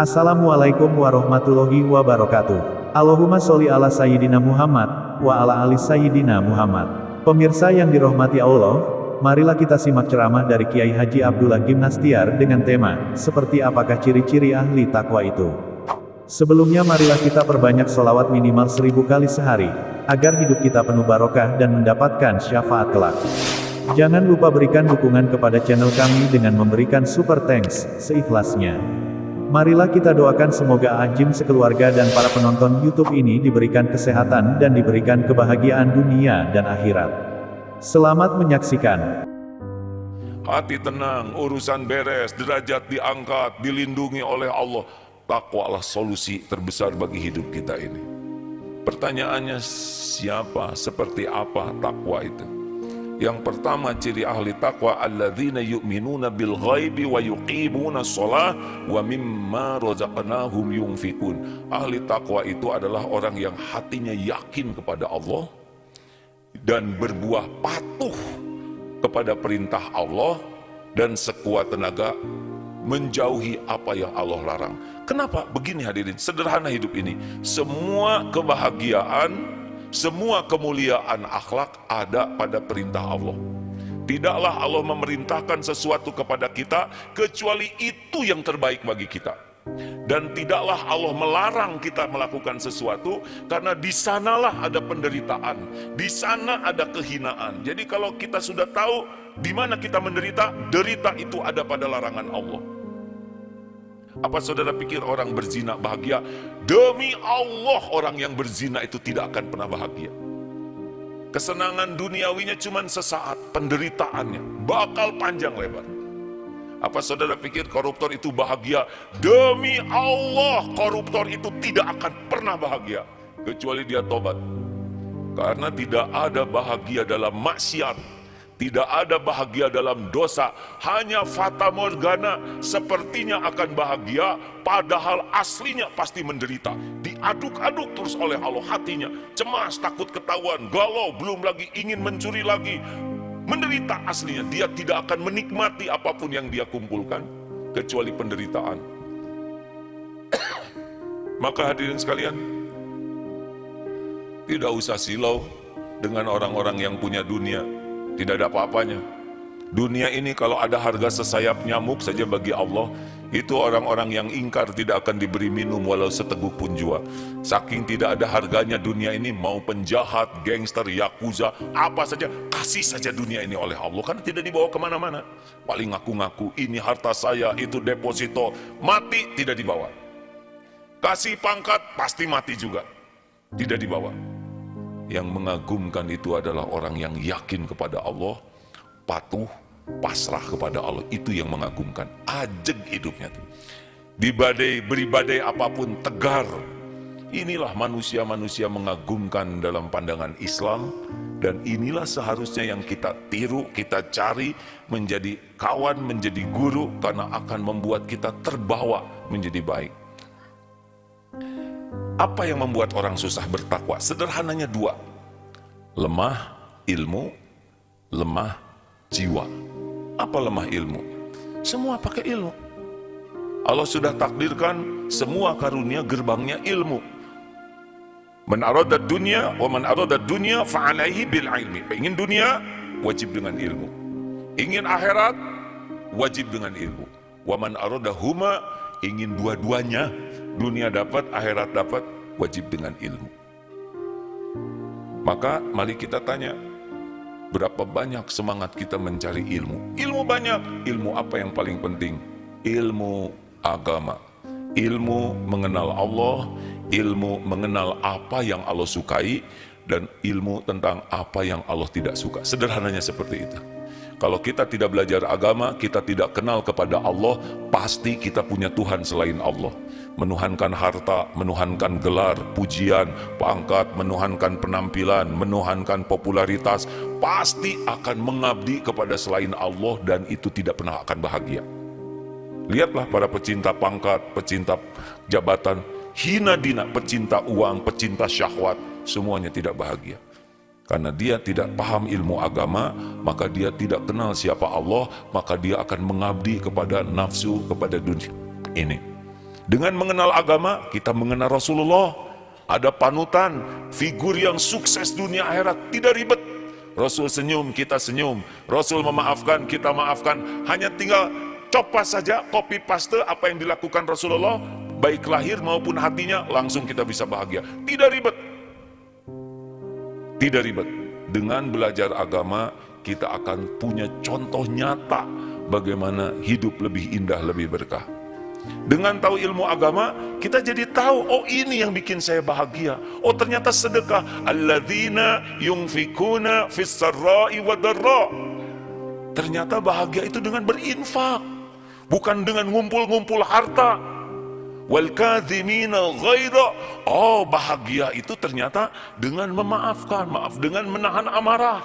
Assalamualaikum warahmatullahi wabarakatuh. Allahumma sholli ala Sayyidina Muhammad, wa ala ali Sayyidina Muhammad. Pemirsa yang dirahmati Allah, marilah kita simak ceramah dari Kiai Haji Abdullah Gimnastiar dengan tema, seperti apakah ciri-ciri ahli takwa itu. Sebelumnya marilah kita perbanyak sholawat minimal 1000 kali sehari, agar hidup kita penuh barokah dan mendapatkan syafaat kelak. Jangan lupa berikan dukungan kepada channel kami dengan memberikan super thanks, seikhlasnya. Marilah kita doakan semoga Ajim sekeluarga dan para penonton YouTube ini diberikan kesehatan dan diberikan kebahagiaan dunia dan akhirat. Selamat menyaksikan. Hati tenang, urusan beres, derajat diangkat, dilindungi oleh Allah. Takwalah solusi terbesar bagi hidup kita ini. Pertanyaannya, siapa, seperti apa takwa itu? Yang pertama ciri ahli takwa, alladzina yu'minuna bil ghaibi wa yuqimuna shalah wa mimma razaqnahum yunfikun. Ahli takwa itu adalah orang yang hatinya yakin kepada Allah dan berbuah patuh kepada perintah Allah dan sekuat tenaga menjauhi apa yang Allah larang. Kenapa? Begini hadirin, sederhana hidup ini. Semua kebahagiaan, semua kemuliaan akhlak ada pada perintah Allah. Tidaklah Allah memerintahkan sesuatu kepada kita kecuali itu yang terbaik bagi kita. Dan tidaklah Allah melarang kita melakukan sesuatu karena di sanalah ada penderitaan, di sana ada kehinaan. Jadi kalau kita sudah tahu di mana kita menderita, derita itu ada pada larangan Allah. Apa saudara pikir orang berzina bahagia? Demi Allah, orang yang berzina itu tidak akan pernah bahagia. Kesenangan duniawinya cuma sesaat, penderitaannya bakal panjang lebar. Apa saudara pikir koruptor itu bahagia? Demi Allah, koruptor itu tidak akan pernah bahagia kecuali dia tobat. Karena tidak ada bahagia dalam maksiat, tidak ada bahagia dalam dosa, hanya fata morgana, sepertinya akan bahagia, padahal aslinya pasti menderita. Diaduk-aduk terus oleh Allah hatinya, cemas, takut ketahuan, galau, belum lagi ingin mencuri lagi. Menderita aslinya, dia tidak akan menikmati apapun yang dia kumpulkan, kecuali penderitaan. Maka hadirin sekalian, tidak usah silau dengan orang-orang yang punya dunia. Tidak ada apa-apanya. Dunia ini kalau ada harga sesayap nyamuk saja bagi Allah, itu orang-orang yang ingkar tidak akan diberi minum walau seteguk pun jua. Saking tidak ada harganya dunia ini, mau penjahat, gangster, yakuza, apa saja, kasih saja dunia ini oleh Allah, karena tidak dibawa kemana-mana. Paling ngaku-ngaku, ini harta saya, itu deposito, mati tidak dibawa. Kasih pangkat, pasti mati juga, tidak dibawa. Yang mengagumkan itu adalah orang yang yakin kepada Allah, patuh, pasrah kepada Allah. Itu yang mengagumkan. Ajeg hidupnya tuh. Beri badai apapun tegar. Inilah manusia-manusia mengagumkan dalam pandangan Islam. Dan inilah seharusnya yang kita tiru, kita cari menjadi kawan, menjadi guru, karena akan membuat kita terbawa menjadi baik. Apa yang membuat orang susah bertakwa? Sederhananya dua. Lemah ilmu, lemah jiwa. Apa lemah ilmu? Semua pakai ilmu. Allah sudah takdirkan semua karunia gerbangnya ilmu. Man arada dunya wa man arada dunya fa'alaihi bil ilmi. Ingin dunia, wajib dengan ilmu. Ingin akhirat, wajib dengan ilmu. Wa man arada huma, ingin dua-duanya, dunia dapat, akhirat dapat, wajib dengan ilmu. Maka mari kita tanya, berapa banyak semangat kita mencari ilmu? Ilmu banyak. Ilmu apa yang paling penting? Ilmu agama. Ilmu mengenal Allah, ilmu mengenal apa yang Allah sukai, dan ilmu tentang apa yang Allah tidak suka. Sederhananya seperti itu. Kalau kita tidak belajar agama, kita tidak kenal kepada Allah, pasti kita punya Tuhan selain Allah. Menuhankan harta, menuhankan gelar, pujian, pangkat, menuhankan penampilan, menuhankan popularitas, pasti akan mengabdi kepada selain Allah, dan itu tidak pernah akan bahagia. Lihatlah para pecinta pangkat, pecinta jabatan, hina dina, pecinta uang, pecinta syahwat, semuanya tidak bahagia. Karena dia tidak paham ilmu agama, maka dia tidak kenal siapa Allah, maka dia akan mengabdi kepada nafsu, kepada dunia ini. Dengan mengenal agama, kita mengenal Rasulullah. Ada panutan, figur yang sukses dunia akhirat, tidak ribet. Rasul senyum, kita senyum. Rasul memaafkan, kita maafkan. Hanya tinggal copas saja, copy paste apa yang dilakukan Rasulullah, baik lahir maupun hatinya, langsung kita bisa bahagia. Tidak ribet. Tidak ribet. Dengan belajar agama, kita akan punya contoh nyata bagaimana hidup lebih indah, lebih berkah. Dengan tahu ilmu agama, kita jadi tahu, oh ini yang bikin saya bahagia. Oh ternyata sedekah. Alladzina yunfikuna fis sarra'i wadarra. Ternyata bahagia itu dengan berinfak, bukan dengan ngumpul-ngumpul harta. Wal kadhimina ghaidha. Oh bahagia itu ternyata dengan memaafkan, dengan menahan amarah.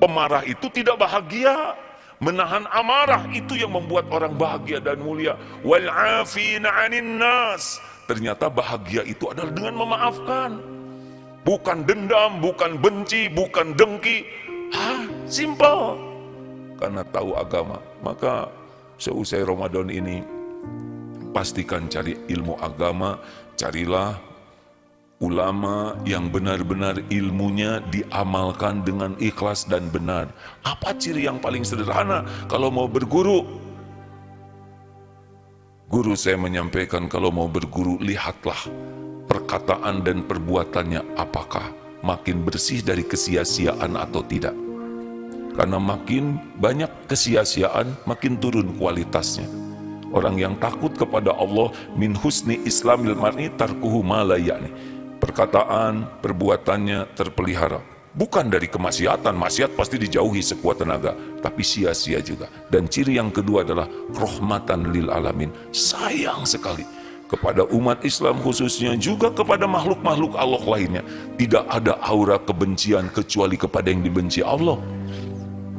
Pemarah itu tidak bahagia. Menahan amarah itu yang membuat orang bahagia dan mulia. Wal 'afina 'anil nas. Ternyata bahagia itu adalah dengan memaafkan. Bukan dendam, bukan benci, bukan dengki. Simple. Karena tahu agama. Maka seusai Ramadan ini, pastikan cari ilmu agama, carilah ulama yang benar-benar ilmunya diamalkan dengan ikhlas dan benar. Apa ciri yang paling sederhana kalau mau berguru? Guru saya menyampaikan, kalau mau berguru, lihatlah perkataan dan perbuatannya apakah makin bersih dari kesia-siaan atau tidak. Karena makin banyak kesia-siaan, makin turun kualitasnya. Orang yang takut kepada Allah, min husni islamil mar'i tarkuhu ma la ya'ni. Perkataan, perbuatannya terpelihara. Bukan dari kemaksiatan, maksiat pasti dijauhi sekuat tenaga, tapi sia-sia juga. Dan ciri yang kedua adalah rahmatan lil alamin. Sayang sekali kepada umat Islam khususnya, juga kepada makhluk-makhluk Allah lainnya. Tidak ada aura kebencian kecuali kepada yang dibenci Allah.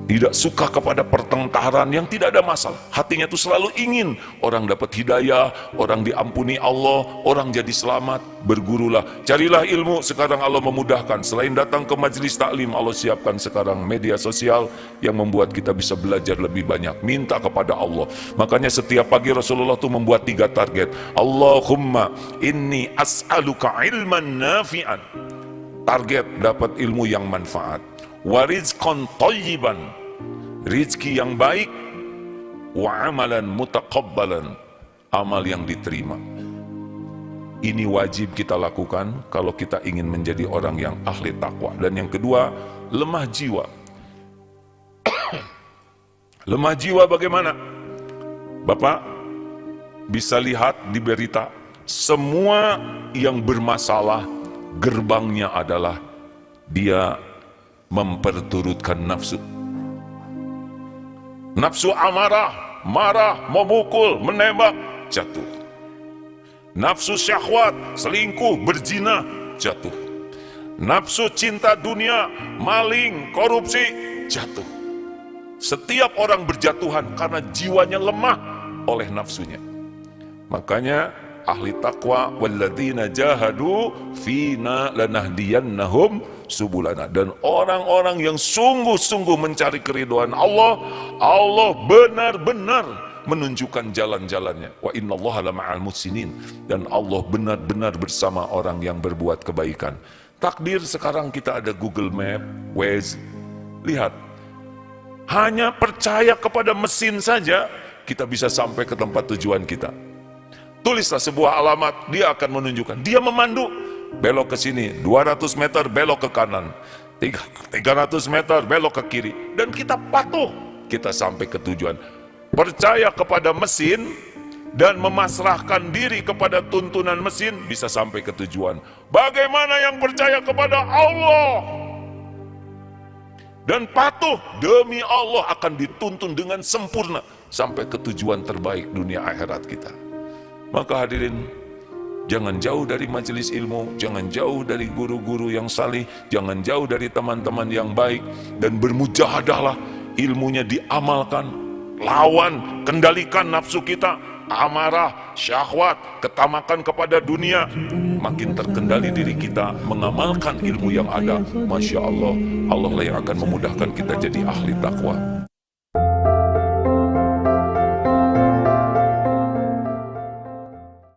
Tidak suka kepada pertengkaran yang tidak ada masalah. Hatinya itu selalu ingin orang dapat hidayah, orang diampuni Allah, orang jadi selamat. Bergurulah, carilah ilmu. Sekarang Allah memudahkan. Selain datang ke majelis taklim, Allah siapkan sekarang media sosial yang membuat kita bisa belajar lebih banyak. Minta kepada Allah. Makanya setiap pagi Rasulullah itu membuat 3 target. Allahumma inni as'aluka ilman nafi'an. Target dapat ilmu yang manfaat. Warizqan thayyiban, rizki yang baik. Wa amalan mutaqabbalan, amal yang diterima. Ini wajib kita lakukan kalau kita ingin menjadi orang yang ahli takwa. Dan yang kedua, lemah jiwa. Lemah jiwa bagaimana? Bapak bisa lihat di berita, semua yang bermasalah gerbangnya adalah dia memperturutkan nafsu. Nafsu amarah, marah, memukul, menembak, jatuh. Nafsu syahwat, selingkuh, berzina, jatuh. Nafsu cinta dunia, maling, korupsi, jatuh. Setiap orang berjatuhan karena jiwanya lemah oleh nafsunya. Makanya ahli takwa, walladzina jahadu fina lanahdiyannahum subulana. Dan orang-orang yang sungguh-sungguh mencari keridhaan Allah, Allah benar-benar menunjukkan jalan-jalannya. Wa innallaha lama'al muhsinin. Dan Allah benar-benar bersama orang yang berbuat kebaikan. Takdir sekarang kita ada Google Map, Waze. Lihat, hanya percaya kepada mesin saja kita bisa sampai ke tempat tujuan kita. Tulislah sebuah alamat, dia akan menunjukkan. Dia memandu, belok ke sini, 200 meter belok ke kanan, 300 meter belok ke kiri. Dan kita patuh, kita sampai ke tujuan. Percaya kepada mesin dan memasrahkan diri kepada tuntunan mesin, bisa sampai ke tujuan. Bagaimana yang percaya kepada Allah dan patuh demi Allah akan dituntun dengan sempurna sampai ke tujuan terbaik dunia akhirat kita. Maka hadirin, jangan jauh dari majelis ilmu, jangan jauh dari guru-guru yang salih, jangan jauh dari teman-teman yang baik, dan bermujahadahlah, ilmunya diamalkan, lawan, kendalikan nafsu kita, amarah, syahwat, ketamakan kepada dunia. Makin terkendali diri kita mengamalkan ilmu yang ada, Masya Allah, Allah lah yang akan memudahkan kita jadi ahli takwa.